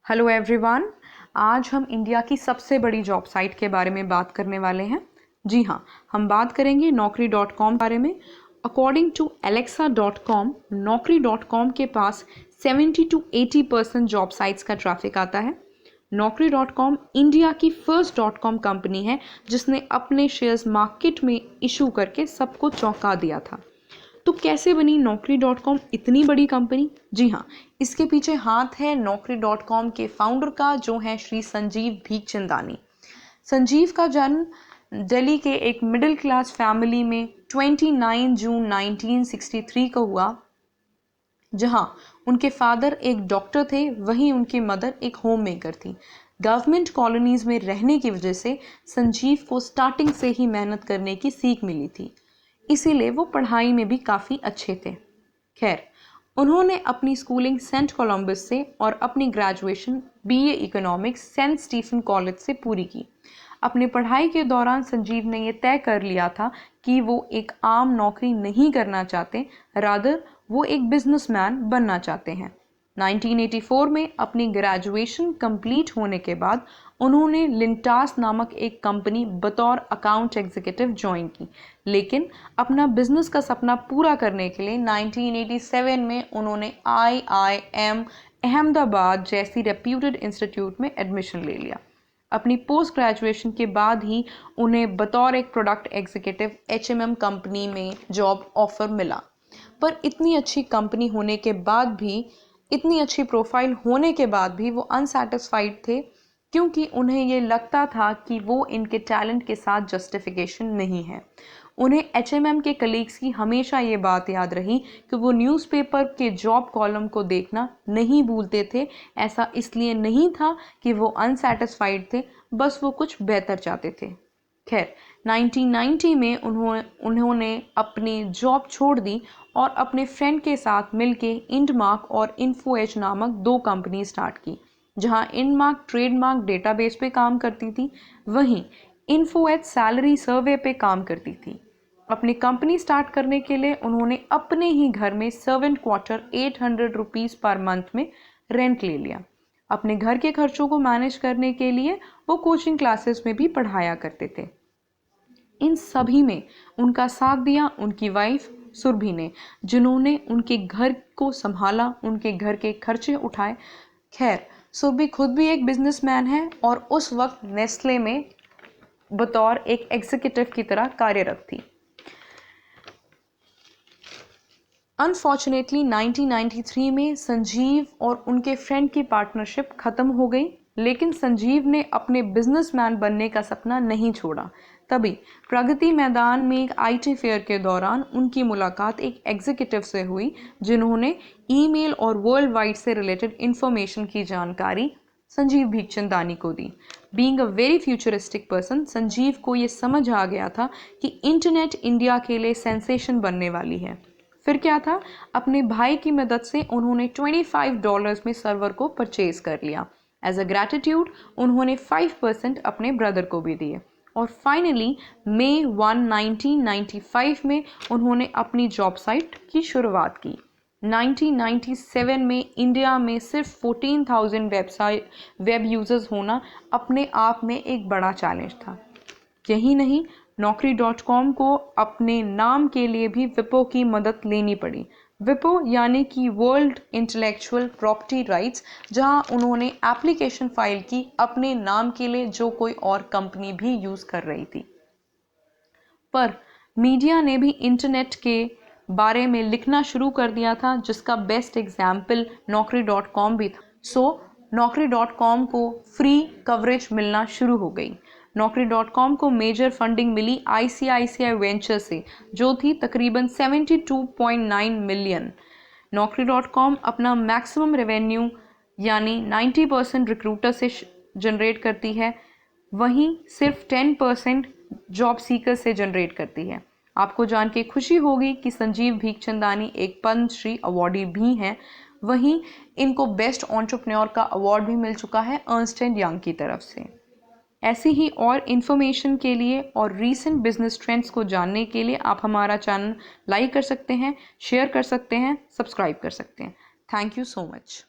Hello everyone, आज हम India की सबसे बड़ी जॉब साइट के बारे में बात करने वाले हैं। जी हाँ, हम बात करेंगे naukri.com बारे में। अकॉर्डिंग टू alexa.com, naukri.com के पास 70 to 80% जॉब साइट्स का ट्रैफिक आता है। naukri.com इंडिया की फर्स्ट .com कंपनी है जिसने अपने शेयर्स मार्केट में इशू करके सबको चौंका दिया था। तो कैसे बनी naukri.com इतनी बड़ी कंपनी? जी हाँ, इसके पीछे हाथ है naukri.com के फाउंडर का, जो है श्री संजीव भीखचंदानी। संजीव का जन्म दिल्ली के एक मिडिल क्लास फैमिली में 29 जून 1963 को हुआ, जहां उनके फादर एक डॉक्टर थे, वहीं उनकी मदर एक होम मेकर थी। गवर्नमेंट कॉलोनीज में रहने की वजह से संजीव को स्टार्टिंग से ही मेहनत करने की सीख मिली थी, इसीलिए वो पढ़ाई में भी काफ़ी अच्छे थे। खैर, उन्होंने अपनी स्कूलिंग सेंट कोलंबस से और अपनी graduation BA economics Saint Stephen College से पूरी की। अपनी पढ़ाई के दौरान संजीव ने यह तय कर लिया था कि वो एक आम नौकरी नहीं करना चाहते, रादर वो एक बिजनेसमैन बनना चाहते हैं। 1984 में अपनी ग्रेजुएशन कंप्लीट होने के बाद उन्होंने लिंटास नामक एक कंपनी बतौर अकाउंट एग्जीक्यूटिव ज्वाइन की, लेकिन अपना बिजनेस का सपना पूरा करने के लिए 1987 में उन्होंने IIM अहमदाबाद जैसी रेप्यूटेड इंस्टीट्यूट में एडमिशन ले लिया। अपनी पोस्ट ग्रेजुएशन के बाद ही उन्हें बतौर एक प्रोडक्ट एग्जीक्यूटिव HMM कंपनी में जॉब ऑफर मिला। पर इतनी अच्छी कंपनी होने के बाद भी, इतनी अच्छी प्रोफाइल होने के बाद भी वो अनसैटिस्फाइड थे, क्योंकि उन्हें ये लगता था कि वो इनके टैलेंट के साथ जस्टिफिकेशन नहीं है। उन्हें HMM के कलीग्स की हमेशा ये बात याद रही कि वो न्यूज़पेपर के जॉब कॉलम को देखना नहीं भूलते थे। ऐसा इसलिए नहीं था कि वो अनसैटिस्फाइड थे, बस वो कुछ बेहतर चाहते थे। खैर, 1990 में उन्होंने अपनी जॉब छोड़ दी और अपने फ्रेंड के साथ मिलके इंडमार्क और इन्फोएज नामक दो कंपनी स्टार्ट की। जहां इंडमार्क ट्रेडमार्क डेटाबेस पे काम करती थी, वहीं इन्फोएज सैलरी सर्वे पे काम करती थी। अपनी कंपनी स्टार्ट करने के लिए उन्होंने अपने ही घर में servant quarter 800 rupees per month में रेंट ले लिया। अपने घर के खर्चों को मैनेज करने के लिए वो कोचिंग क्लासेस में भी पढ़ाया करते थे। इन सभी में उनका साथ दिया उनकी वाइफ सुरभि ने, जिन्होंने उनके घर को संभाला, उनके घर के खर्चे उठाए। खैर, सुरभि खुद भी एक बिजनेसमैन है और उस वक्त नेस्ले में बतौर एक एग्जीक्यूटिव की तरह कार्यरत थी। अनफॉर्चुनेटली 1993 में संजीव और उनके फ्रेंड की पार्टनरशिप खत्म हो गई, लेकिन संजीव ने अपने बिजनेसमैन बनने का सपना नहीं छोड़ा। तभी प्रगति मैदान में एक IT फेयर के दौरान उनकी मुलाकात एक एग्जीक्यूटिव से हुई, जिन्होंने ईमेल और वर्ल्ड वाइड से रिलेटेड इंफॉर्मेशन की जानकारी संजीव भीखचंदानी को दी। Being a very futuristic person, Sanjeev को ये समझ आ गया था कि इंटरनेट इंडिया के लिए सेंसेशन बनने वाली है। फिर क्या था, अपने भाई की मदद से उन्होंने $25 में सर्वर को परचेज कर लिया। एज अ ग्रैटिट्यूड उन्होंने 5% अपने ब्रदर को भी दिए। और फाइनली मई 1, 1995 में उन्होंने अपनी जॉब साइट की शुरुआत की। 1997 में इंडिया में सिर्फ 14,000 वेब यूजर्स होना अपने आप में एक बड़ा चैलेंज था। यही नहीं, naukri.com को अपने नाम के लिए भी विपो की मदद लेनी पड़ी। विपो यानी कि वर्ल्ड इंटेलेक्चुअल प्रॉपर्टी राइट्स, जहां उन्होंने एप्लीकेशन फाइल की अपने नाम के लिए, जो कोई और कंपनी भी यूज कर रही थी। पर मीडिया ने भी इंटरनेट के बारे में लिखना शुरू कर दिया था, जिसका बेस्ट एग्जाम्पल naukri.com भी था। सो naukri.com को फ्री कवरेज मिलना शुरू हो गई। naukri.com को मेजर फंडिंग मिली ICICI वेंचर से, जो थी तकरीबन 72.9 मिलियन। naukri.com अपना मैक्सिमम रेवेन्यू यानी 90% रिक्रूटर से जनरेट करती है, वहीं सिर्फ 10% जॉब सीकर से जनरेट करती है। आपको जान के खुशी होगी कि संजीव भीखचंदानी एक पद्मश्री अवार्डी भी हैं। वहीं इनको बेस्ट एंटरप्रेन्योर का अवार्ड भी मिल चुका है अर्नस्ट एंड यंग की तरफ से। ऐसी ही और इन्फॉर्मेशन के लिए और रीसेंट बिजनेस ट्रेंड्स को जानने के लिए आप हमारा चैनल लाइक कर सकते हैं, शेयर कर सकते हैं, सब्सक्राइब कर सकते हैं। Thank you so much.